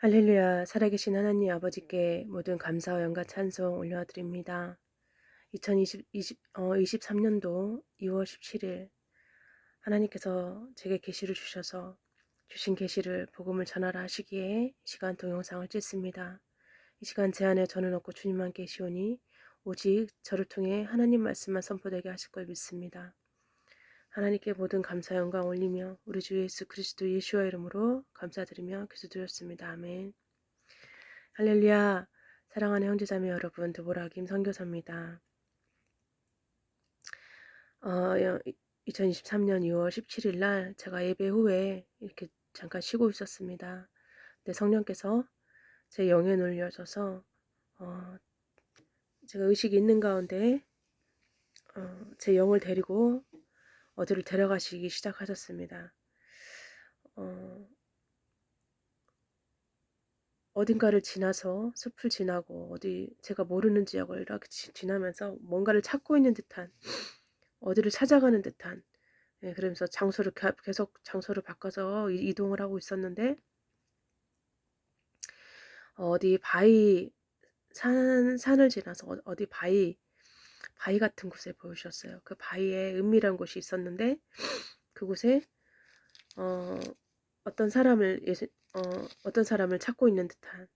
할렐루야, 살아계신 하나님 아버지께 모든 감사와 영광 찬송 올려드립니다. 2023년도 2월 17일 하나님께서 제게 계시를 주셔서 주신 계시를 복음을 전하라 하시기에 시간 동영상을 찍습니다. 이 시간 제안에 저는 없고 주님만 계시오니 오직 저를 통해 하나님 말씀만 선포되게 하실 걸 믿습니다. 하나님께 모든 감사 영광 올리며 우리 주 예수 그리스도 예수와 이름으로 감사드리며 기도드렸습니다. 아멘. 할렐루야. 사랑하는 형제자매 여러분, 드보라 김 선교사입니다. 2023년 2월 17일 날 제가 예배 후에 이렇게 잠깐 쉬고 있었습니다. 근데 성령께서 제 영에 눌려져서 제가 의식이 있는 가운데 제 영을 데리고 어디를 데려가시기 시작하셨습니다. 어딘가를 지나서 숲을 지나고 어디 제가 모르는 지역을 이렇게 지나면서 뭔가를 찾고 있는 듯한 어디를 찾아가는 듯한 그러면서 장소를 계속 장소를 바꿔서 이동을 하고 있었는데 어디 바위 산을 지나서 어디 바위 같은 곳에 보이셨어요. 그 바위에 은밀한 곳이 있었는데 그곳에 어, 어떤 사람을 찾고 있는 듯한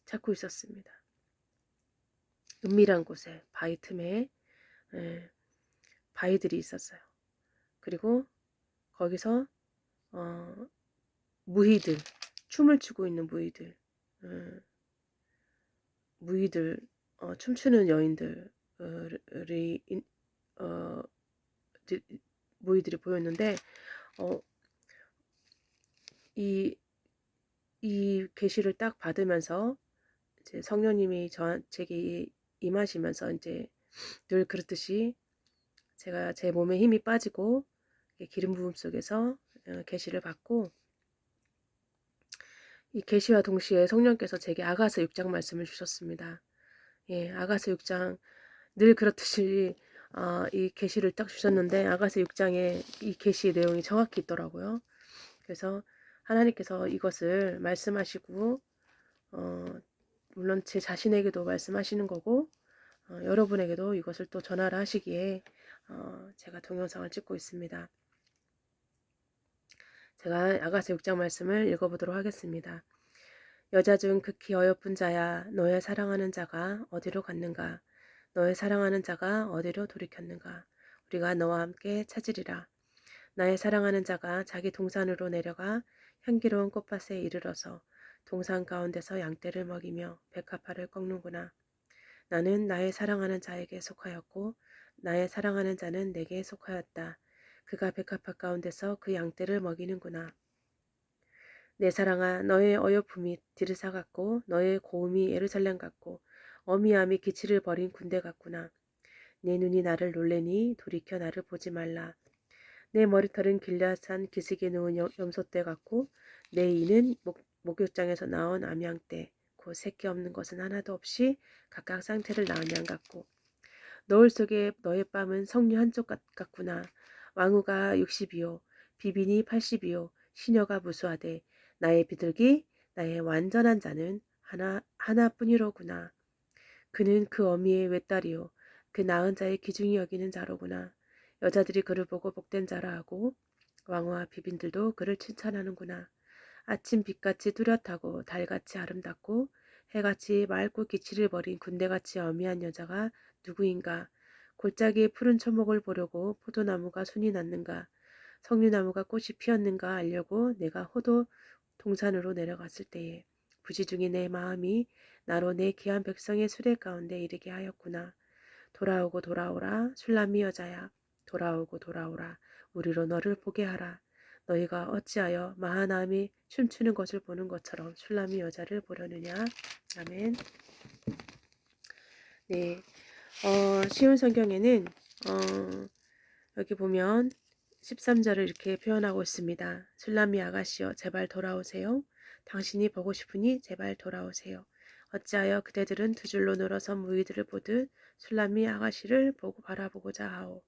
찾고 있었습니다. 은밀한 곳에 바위 틈에 바위들이 있었어요. 그리고 거기서 무희들 춤을 추고 있는 무희들 춤추는 여인들이 무희들이 보였는데 이 계시를 딱 받으면서 이제 성령님이 제게 임하시면서 이제 늘 그렇듯이 제가 제 몸에 힘이 빠지고 기름 부음 속에서 계시를 받고 이 계시와 동시에 성령께서 제게 아가서 6장 말씀을 주셨습니다. 아가서 6장 늘 그렇듯이 이 계시를 딱 주셨는데 아가서 6장에 이 계시의 내용이 정확히 있더라고요. 그래서 하나님께서 이것을 말씀하시고 물론 제 자신에게도 말씀하시는 거고 여러분에게도 이것을 또 전하라 하시기에 제가 동영상을 찍고 있습니다. 제가 아가서 6장 말씀을 읽어보도록 하겠습니다. 여자 중 극히 어여쁜 자야, 너의 사랑하는 자가 어디로 갔는가? 너의 사랑하는 자가 어디로 돌이켰는가? 우리가 너와 함께 찾으리라. 나의 사랑하는 자가 자기 동산으로 내려가 향기로운 꽃밭에 이르러서 동산 가운데서 양떼를 먹이며 백합화를 꺾는구나. 나는 나의 사랑하는 자에게 속하였고 나의 사랑하는 자는 내게 속하였다. 그가 백합화 가운데서 그 양떼를 먹이는구나. 내 사랑아, 너의 어여픔이 디르사 같고 너의 고음이 예루살렘 같고 어미함이 기치를 버린 군대 같구나. 내 눈이 나를 놀래니 돌이켜 나를 보지 말라. 내 머리털은 길앗산 기슭에 누운 염소떼 같고 내 이는 목욕장에서 나온 암양떼 곧 새끼 없는 것은 하나도 없이 각각 쌍태를 낳은 양 같고 노을 속에 너의 뺨은 석류 한쪽 같구나. 왕후가 60이요 비빈이 80이요 시녀가 무수하되 나의 비둘기 나의 완전한 자는 하나뿐이로구나. 그는 그 어미의 외딸이요 그 낳은 자의 기중이 여기는 자로구나. 여자들이 그를 보고 복된 자라 하고 왕후와 비빈들도 그를 칭찬하는구나. 아침 빛같이 뚜렷하고 달같이 아름답고 해같이 맑고 기치를 버린 군대같이 어미한 여자가 누구인가? 골짜기의 푸른 초목을 보려고 포도나무가 순이 났는가? 석류나무가 꽃이 피었는가 알려고 내가 호도 동산으로 내려갔을 때에 부지중에 내 마음이 나로 내 귀한 백성의 수레 가운데 이르게 하였구나. 돌아오고 돌아오라 술람이 여자야. 돌아오고 돌아오라 우리로 너를 보게 하라. 너희가 어찌하여 마하나임이 춤추는 것을 보는 것처럼 술람이 여자를 보려느냐. 아멘. 네, 쉬운 성경에는 여기 보면 13절을 이렇게 표현하고 있습니다. 술람이 아가씨여 제발 돌아오세요. 당신이 보고 싶으니 제발 돌아오세요. 어찌하여 그대들은 두 줄로 늘어선 무희들을 보듯 술람이 아가씨를 보고 바라보고자 하오.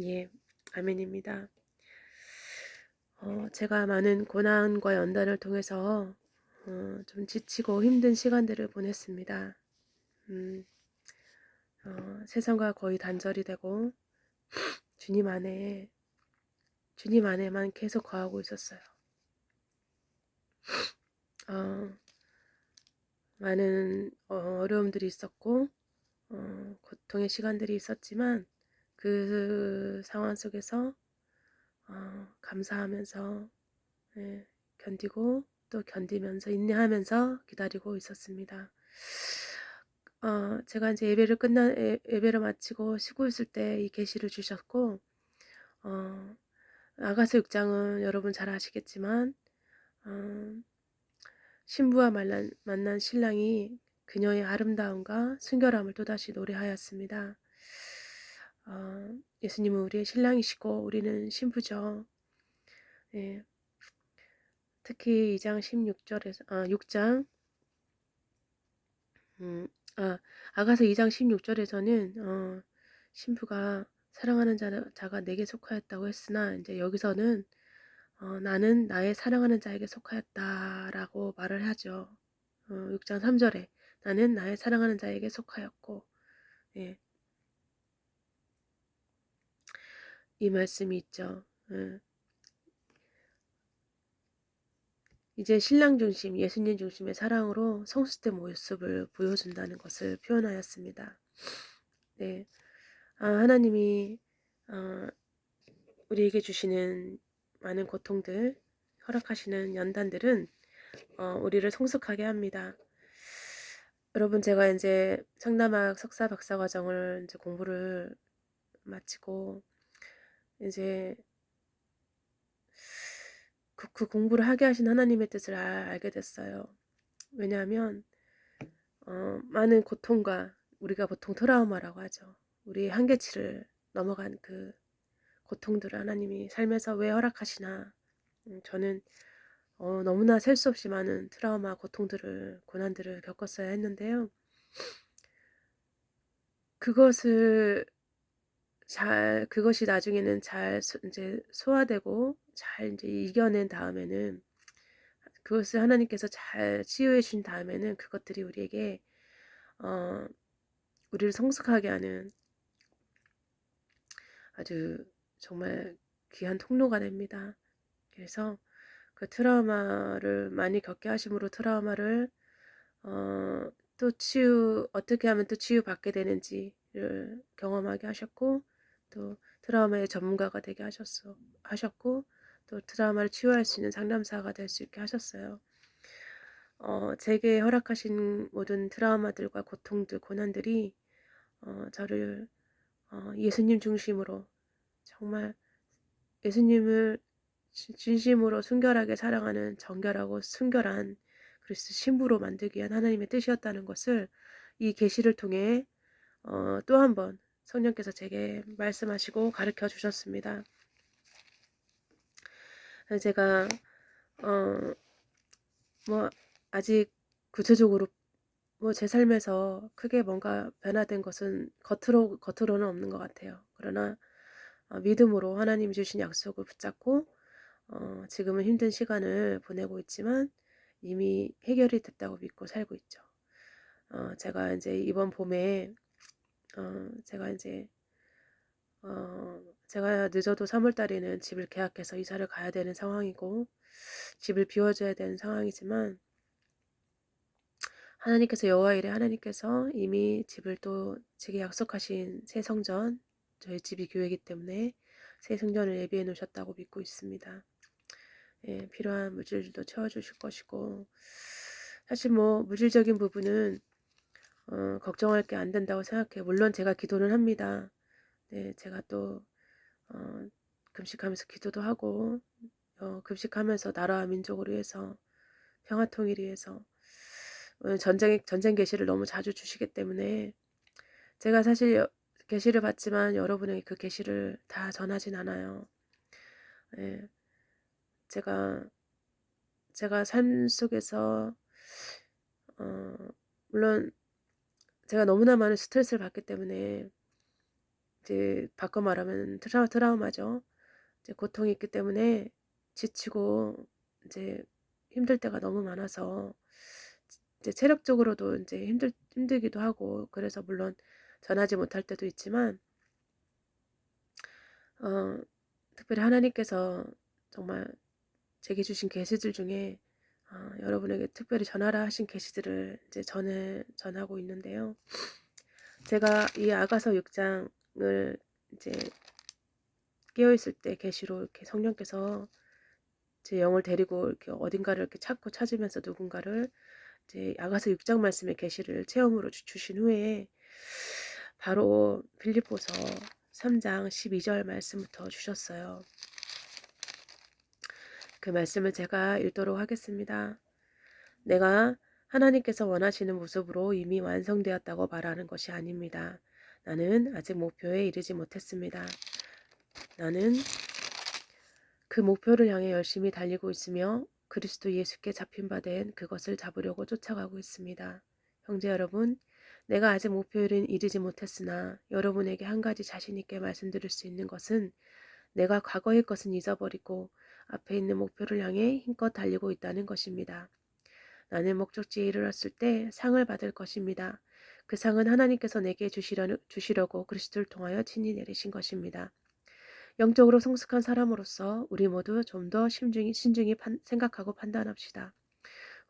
예, 아멘입니다. 제가 많은 고난과 연단을 통해서 좀 지치고 힘든 시간들을 보냈습니다. 음, 세상과 거의 단절이 되고 주님 안에 주님 안에만 계속 거하고 있었어요. 어, 많은 어려움들이 있었고 고통의 시간들이 있었지만 그 상황 속에서 감사하면서 예, 견디고 또 견디면서 인내하면서 기다리고 있었습니다. 제가 이제 예배를 마치고 쉬고 있을 때 이 계시를 주셨고 어, 아가서 6장은 여러분 잘 아시겠지만 어, 신부와 만난 신랑이 그녀의 아름다움과 순결함을 또다시 노래하였습니다. 예수님은 우리의 신랑이시고 우리는 신부죠. 예, 특히 2장 16절에서 6장 아가서 2장 16절에서는 신부가 사랑하는 자가 내게 속하였다고 했으나 이제 여기서는 나는 나의 사랑하는 자에게 속하였다라고 말을 하죠. 6장 3절에 나는 나의 사랑하는 자에게 속하였고 예, 이 말씀이 있죠. 이제 신랑 중심, 예수님 중심의 사랑으로 성숙된 모습을 보여준다는 것을 표현하였습니다. 네, 하나님이 어, 우리에게 주시는 많은 고통들, 허락하시는 연단들은 우리를 성숙하게 합니다. 여러분, 제가 이제 청남학 석사 박사 과정을 이제 공부를 마치고 이제 그 공부를 하게 하신 하나님의 뜻을 알게 됐어요. 왜냐하면 많은 고통과 우리가 보통 트라우마라고 하죠. 우리의 한계치를 넘어간 그 고통들을 하나님이 삶에서 왜 허락하시나. 저는 너무나 셀 수 없이 많은 트라우마, 고통들을, 고난들을 겪었어야 했는데요. 그것이 나중에는 잘 이제 소화되고 잘 이제 이겨낸 다음에는 그것을 하나님께서 잘 치유해 주신 다음에는 그것들이 우리에게 어, 우리를 성숙하게 하는 아주 정말 귀한 통로가 됩니다. 그래서 그 트라우마를 많이 겪게 하심으로 트라우마를 또 어떻게 하면 또 치유받게 되는지를 경험하게 하셨고 또 트라우마의 전문가가 되게 하셨고 또 트라우마를 치유할 수 있는 상담사가 될 수 있게 하셨어요. 제게 허락하신 모든 트라우마들과 고통들, 고난들이 저를 예수님 중심으로 정말 예수님을 진심으로 순결하게 사랑하는 정결하고 순결한 그리스도 신부로 만들기 위한 하나님의 뜻이었다는 것을 이 계시를 통해 또 한 번 성령께서 제게 말씀하시고 가르쳐 주셨습니다. 제가 뭐 아직 구체적으로 뭐 제 삶에서 크게 뭔가 변화된 것은 겉으로는 없는 것 같아요. 그러나 믿음으로 하나님이 주신 약속을 붙잡고 지금은 힘든 시간을 보내고 있지만 이미 해결이 됐다고 믿고 살고 있죠. 제가 이제 이번 봄에 제가 이제 제가 늦어도 3월 달에는 집을 계약해서 이사를 가야 되는 상황이고 집을 비워줘야 되는 상황이지만 하나님께서 이미 집을 또 제게 약속하신 새 성전, 저희 집이 교회이기 때문에 새 성전을 예비해 놓으셨다고 믿고 있습니다. 예, 필요한 물질들도 채워주실 것이고 사실 뭐 물질적인 부분은 걱정할 게 안 된다고 생각해요. 물론 제가 기도는 합니다. 네, 제가 또 금식하면서 기도도 하고 금식하면서 나라와 민족을 위해서 평화 통일을 위해서 전쟁 계시를 너무 자주 주시기 때문에 제가 사실 계시를 받지만 여러분에게 그 계시를 다 전하진 않아요. 예, 제가 삶 속에서 물론 제가 너무나 많은 스트레스를 받기 때문에 이제 바꿔 말하면 트라우마죠. 이제 고통이 있기 때문에 지치고 이제 힘들 때가 너무 많아서 이제 체력적으로도 이제 힘들기도 하고, 그래서 물론 전하지 못할 때도 있지만 어 특별히 하나님께서 정말 제게 주신 계시들 중에 여러분에게 특별히 전하라 하신 계시들을 이제 전하고 있는데요. 제가 이 아가서 6장을 이제 깨어 있을 때 계시로 이렇게 성령께서 제 영을 데리고 이렇게 어딘가를 이렇게 찾으면서 누군가를 이제 아가서 6장 말씀의 계시를 체험으로 주신 후에 바로 빌립보서 3장 12절 말씀부터 주셨어요. 그 말씀을 제가 읽도록 하겠습니다. 내가 하나님께서 원하시는 모습으로 이미 완성되었다고 말하는 것이 아닙니다. 나는 아직 목표에 이르지 못했습니다. 나는 그 목표를 향해 열심히 달리고 있으며 그리스도 예수께 잡힌 바 된 그것을 잡으려고 쫓아가고 있습니다. 형제 여러분, 내가 아직 목표에 이르지 못했으나 여러분에게 한 가지 자신 있게 말씀드릴 수 있는 것은 내가 과거의 것은 잊어버리고 앞에 있는 목표를 향해 힘껏 달리고 있다는 것입니다. 나는 목적지에 이르렀을 때 상을 받을 것입니다. 그 상은 하나님께서 내게 주시려고 그리스도를 통하여 친히 내리신 것입니다. 영적으로 성숙한 사람으로서 우리 모두 좀 더 신중히 생각하고 판단합시다.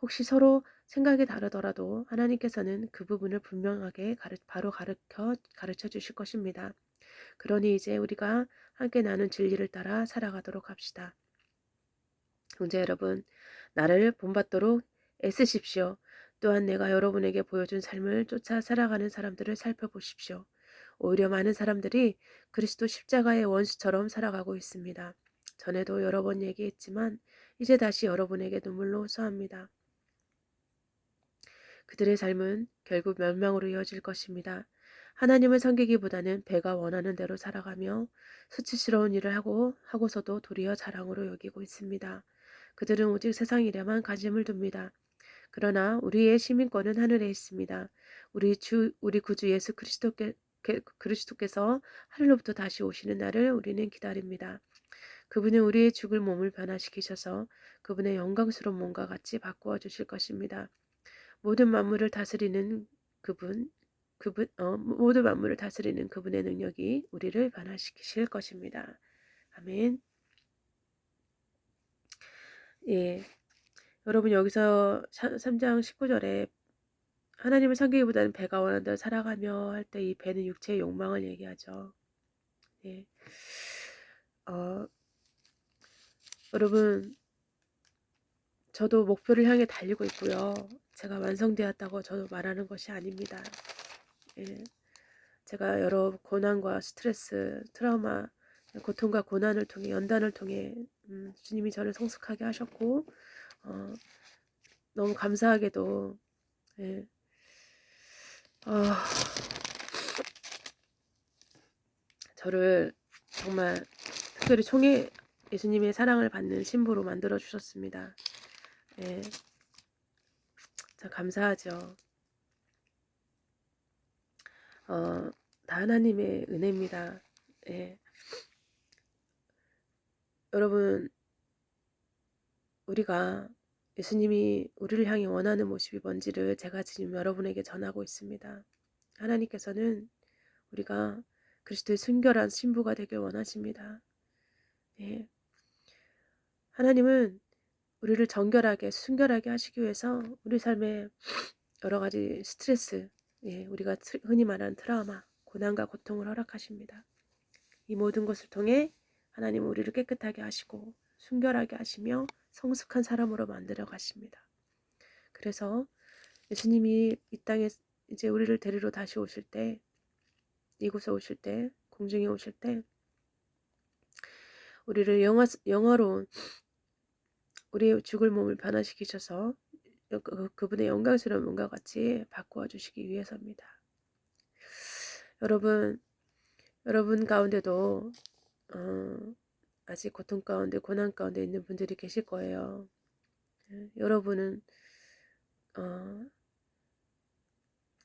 혹시 서로 생각이 다르더라도 하나님께서는 그 부분을 분명하게 바로 가르쳐 주실 것입니다. 그러니 이제 우리가 함께 나눈 진리를 따라 살아가도록 합시다. 형제 여러분, 나를 본받도록 애쓰십시오. 또한 내가 여러분에게 보여준 삶을 쫓아 살아가는 사람들을 살펴보십시오. 오히려 많은 사람들이 그리스도 십자가의 원수처럼 살아가고 있습니다. 전에도 여러 번 얘기했지만 이제 다시 여러분에게 눈물로 호소합니다. 그들의 삶은 결국 멸망으로 이어질 것입니다. 하나님을 섬기기보다는 배가 원하는 대로 살아가며 수치스러운 일을 하고서도 도리어 자랑으로 여기고 있습니다. 그들은 오직 세상 일에만 관심을 둡니다. 그러나 우리의 시민권은 하늘에 있습니다. 우리 구주 예수 그리스도께서 하늘로부터 다시 오시는 날을 우리는 기다립니다. 그분은 우리의 죽을 몸을 변화시키셔서 그분의 영광스러운 몸과 같이 바꾸어 주실 것입니다. 모든 만물을 다스리는 모든 만물을 다스리는 그분의 능력이 우리를 변화시키실 것입니다. 아멘. 예. 여러분, 여기서 3장 19절에 하나님을 섬기기보다는 배가 원하는 대로 살아가며 할 때 이 배는 육체의 욕망을 얘기하죠. 예. 여러분, 저도 목표를 향해 달리고 있고요. 제가 완성되었다고 저도 말하는 것이 아닙니다. 예. 제가 여러 고난과 스트레스, 트라우마, 고통과 고난을 통해 연단을 통해 주님이 저를 성숙하게 하셨고 너무 감사하게도 예. 저를 정말 특별히 예수님의 사랑을 받는 신부로 만들어 주셨습니다. 예. 참 감사하죠. 다 하나님의 은혜입니다. 예. 여러분, 우리가 예수님이 우리를 향해 원하는 모습이 뭔지를 제가 지금 여러분에게 전하고 있습니다. 하나님께서는 우리가 그리스도의 순결한 신부가 되길 원하십니다. 예. 하나님은 우리를 정결하게 순결하게 하시기 위해서 우리 삶에 여러 가지 스트레스, 예, 우리가 흔히 말하는 트라우마, 고난과 고통을 허락하십니다. 이 모든 것을 통해 하나님은 우리를 깨끗하게 하시고 순결하게 하시며 성숙한 사람으로 만들어 가십니다. 그래서 예수님이 이 땅에 이제 우리를 데리러 다시 오실 때, 이곳에 오실 때, 공중에 오실 때 우리를 영화로운 우리의 죽을 몸을 변화시키셔서 그분의 영광스러운 몸과 같이 바꾸어 주시기 위해서입니다. 여러분 가운데도 아직 고통 가운데 고난 가운데 있는 분들이 계실 거예요. 여러분은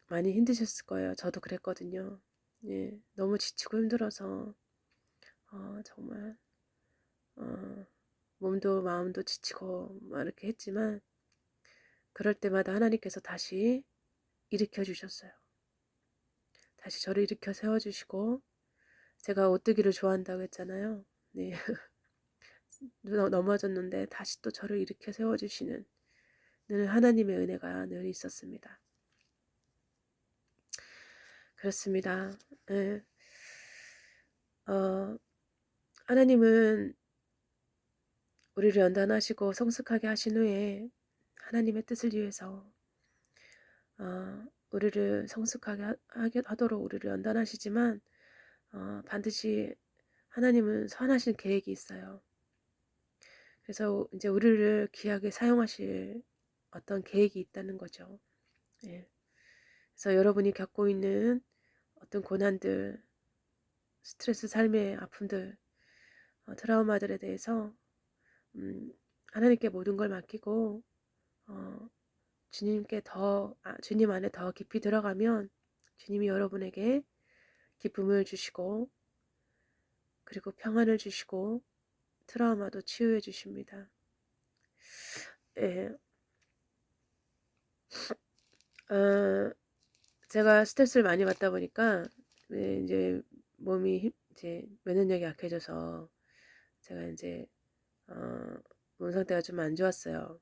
많이 힘드셨을 거예요. 저도 그랬거든요. 예, 너무 지치고 힘들어서 정말 몸도 마음도 지치고 막 이렇게 했지만 그럴 때마다 하나님께서 다시 일으켜 주셨어요. 다시 저를 일으켜 세워주시고 제가 오뚜기를 좋아한다고 했잖아요. 네. 넘어졌는데 다시 또 저를 일으켜 세워주시는 늘 하나님의 은혜가 늘 있었습니다. 그렇습니다. 네. 하나님은 우리를 연단하시고 성숙하게 하신 후에 하나님의 뜻을 위해서 우리를 성숙하게 하도록 우리를 연단하시지만 반드시 하나님은 선하신 계획이 있어요. 그래서 이제 우리를 귀하게 사용하실 어떤 계획이 있다는 거죠. 예. 그래서 여러분이 겪고 있는 어떤 고난들, 스트레스, 삶의 아픔들, 트라우마들에 대해서 하나님께 모든 걸 맡기고 주님 안에 더 깊이 들어가면 주님이 여러분에게 기쁨을 주시고 그리고 평안을 주시고 트라우마도 치유해 주십니다. 예. 제가 스트레스를 많이 받다 보니까 이제 몸이 이제 면역력이 약해져서 제가 이제 몸 상태가 좀 안 좋았어요.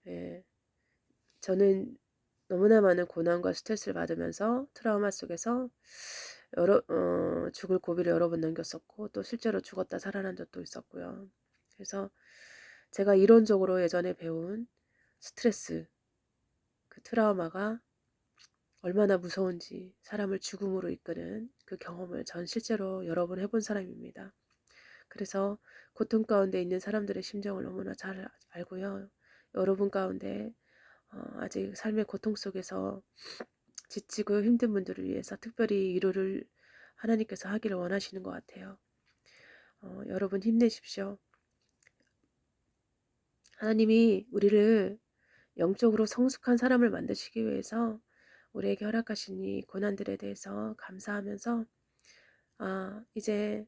예. 저는 너무나 많은 고난과 스트레스를 받으면서 트라우마 속에서 죽을 고비를 여러 번 넘겼었고 또 실제로 죽었다 살아난 적도 있었고요. 그래서 제가 이론적으로 예전에 배운 스트레스, 그 트라우마가 얼마나 무서운지 사람을 죽음으로 이끄는 그 경험을 전 실제로 여러 번 해본 사람입니다. 그래서 고통 가운데 있는 사람들의 심정을 너무나 잘 알고요. 여러분 가운데 아직 삶의 고통 속에서 지치고 힘든 분들을 위해서 특별히 위로를 하나님께서 하기를 원하시는 것 같아요. 여러분 힘내십시오. 하나님이 우리를 영적으로 성숙한 사람을 만드시기 위해서 우리에게 허락하신 이 고난들에 대해서 감사하면서 이제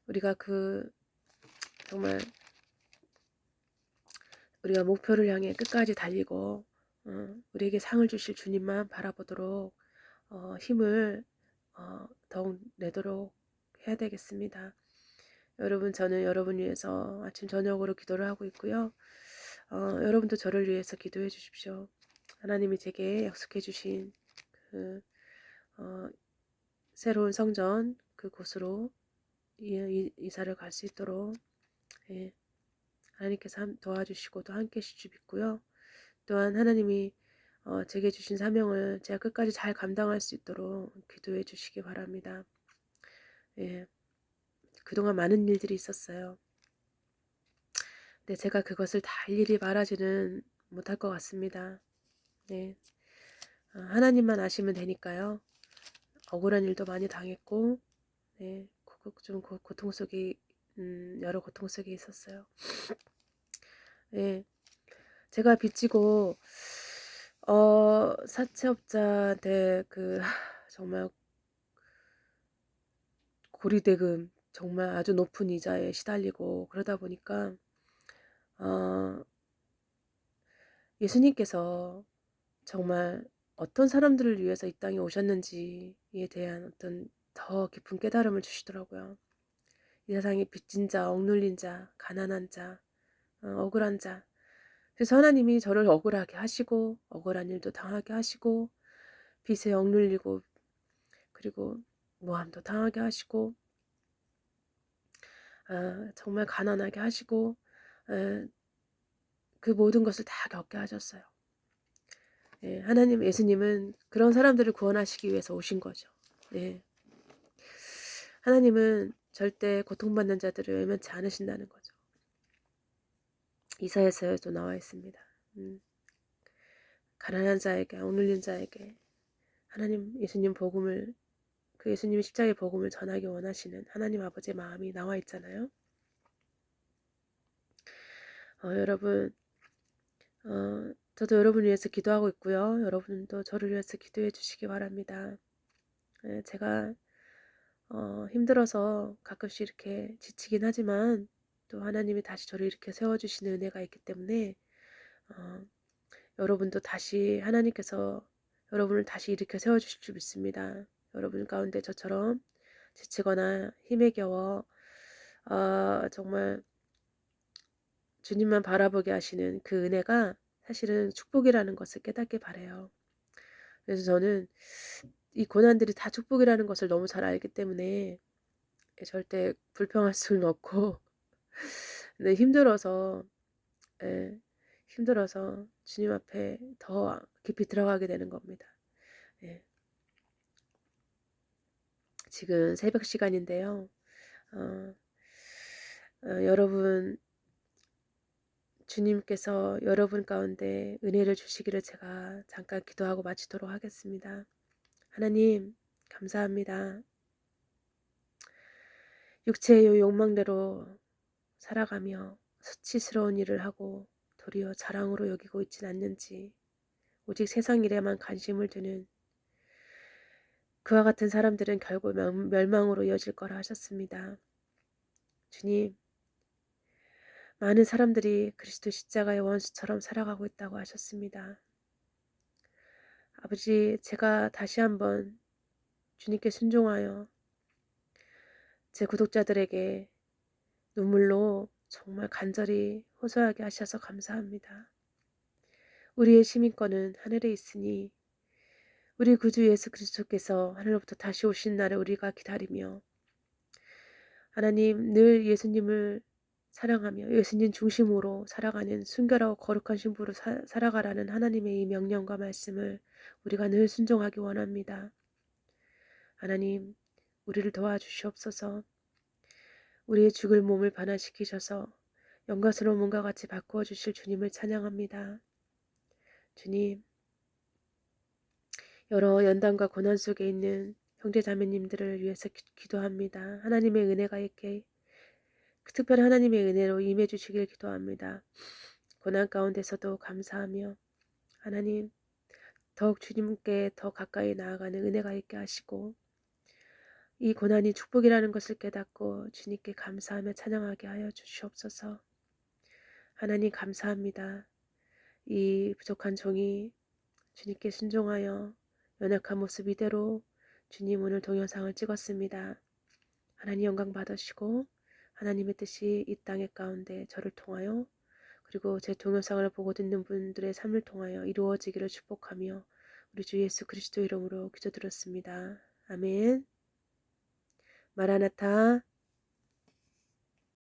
우리가 정말 우리가 목표를 향해 끝까지 달리고 우리에게 상을 주실 주님만 바라보도록 힘을 더욱 내도록 해야 되겠습니다. 여러분, 저는 여러분 위해서 아침 저녁으로 기도를 하고 있고요. 여러분도 저를 위해서 기도해 주십시오. 하나님이 제게 약속해 주신 그 새로운 성전 그곳으로 이사를 갈 수 있도록 예, 하나님께서 도와주시고 또 함께 해주실 줄 믿고요. 또한 하나님이 제게 주신 사명을 제가 끝까지 잘 감당할 수 있도록 기도해 주시기 바랍니다. 예, 그동안 많은 일들이 있었어요. 근데 제가 그것을 다 일일이 말하지는 못할 것 같습니다. 네, 하나님만 아시면 되니까요. 억울한 일도 많이 당했고 네, 좀 고통 속에 여러 고통 속에 있었어요. 예, 제가 빚지고 사채업자한테 정말 고리대금 정말 아주 높은 이자에 시달리고 그러다 보니까 어, 예수님께서 정말 어떤 사람들을 위해서 이 땅에 오셨는지에 대한 어떤 더 깊은 깨달음을 주시더라고요. 이 세상에 빚진 자, 억눌린 자, 가난한 자, 억울한 자. 그래서 하나님이 저를 억울하게 하시고 억울한 일도 당하게 하시고 빚에 억눌리고 그리고 모함도 당하게 하시고 정말 가난하게 하시고 그 모든 것을 다 겪게 하셨어요. 예, 하나님 예수님은 그런 사람들을 구원하시기 위해서 오신 거죠. 예. 하나님은 절대 고통받는 자들을 외면치 않으신다는 거죠. 이사야서에도 나와 있습니다. 가난한 자에게 억눌린 자에게 하나님 예수님 복음을 그 예수님의 십자가의 복음을 전하기 원하시는 하나님 아버지의 마음이 나와 있잖아요. 여러분 저도 여러분을 위해서 기도하고 있고요. 여러분도 저를 위해서 기도해 주시기 바랍니다. 제가 힘들어서 가끔씩 이렇게 지치긴 하지만 또 하나님이 다시 저를 일으켜 세워주시는 은혜가 있기 때문에 어, 여러분도 다시 하나님께서 여러분을 다시 일으켜 세워주실 줄 믿습니다. 여러분 가운데 저처럼 지치거나 힘에 겨워 정말 주님만 바라보게 하시는 그 은혜가 사실은 축복이라는 것을 깨닫게 바라요. 그래서 저는 이 고난들이 다 축복이라는 것을 너무 잘 알기 때문에 절대 불평할 수는 없고 근데 예, 힘들어서 주님 앞에 더 깊이 들어가게 되는 겁니다. 예, 지금 새벽 시간인데요. 어, 여러분 주님께서 여러분 가운데 은혜를 주시기를 제가 잠깐 기도하고 마치도록 하겠습니다. 하나님 감사합니다. 육체의 욕망대로 살아가며 수치스러운 일을 하고 도리어 자랑으로 여기고 있진 않는지 오직 세상 일에만 관심을 두는 그와 같은 사람들은 결국 멸망으로 이어질 거라 하셨습니다. 주님, 많은 사람들이 그리스도 십자가의 원수처럼 살아가고 있다고 하셨습니다. 아버지, 제가 다시 한번 주님께 순종하여 제 구독자들에게 눈물로 정말 간절히 호소하게 하셔서 감사합니다. 우리의 시민권은 하늘에 있으니 우리 구주 예수 그리스도께서 하늘로부터 다시 오신 날을 우리가 기다리며 하나님 늘 예수님을 사랑하며 예수님 중심으로 살아가는 순결하고 거룩한 신부로 살아가라는 하나님의 이 명령과 말씀을 우리가 늘 순종하기 원합니다. 하나님 우리를 도와주시옵소서. 우리의 죽을 몸을 변화시키셔서 영광스러운 몸과 같이 바꾸어 주실 주님을 찬양합니다. 주님, 여러 연단과 고난 속에 있는 형제자매님들을 위해서 기도합니다. 하나님의 은혜가 있게 그 특별한 하나님의 은혜로 임해 주시길 기도합니다. 고난 가운데서도 감사하며 하나님 더욱 주님께 더 가까이 나아가는 은혜가 있게 하시고 이 고난이 축복이라는 것을 깨닫고 주님께 감사하며 찬양하게 하여 주시옵소서. 하나님 감사합니다. 이 부족한 종이 주님께 순종하여 연약한 모습 이대로 주님 오늘 동영상을 찍었습니다. 하나님 영광 받으시고 하나님의 뜻이 이 땅의 가운데 저를 통하여 그리고 제 동영상을 보고 듣는 분들의 삶을 통하여 이루어지기를 축복하며 우리 주 예수 그리스도 이름으로 기도드렸습니다. 아멘. 마라나타.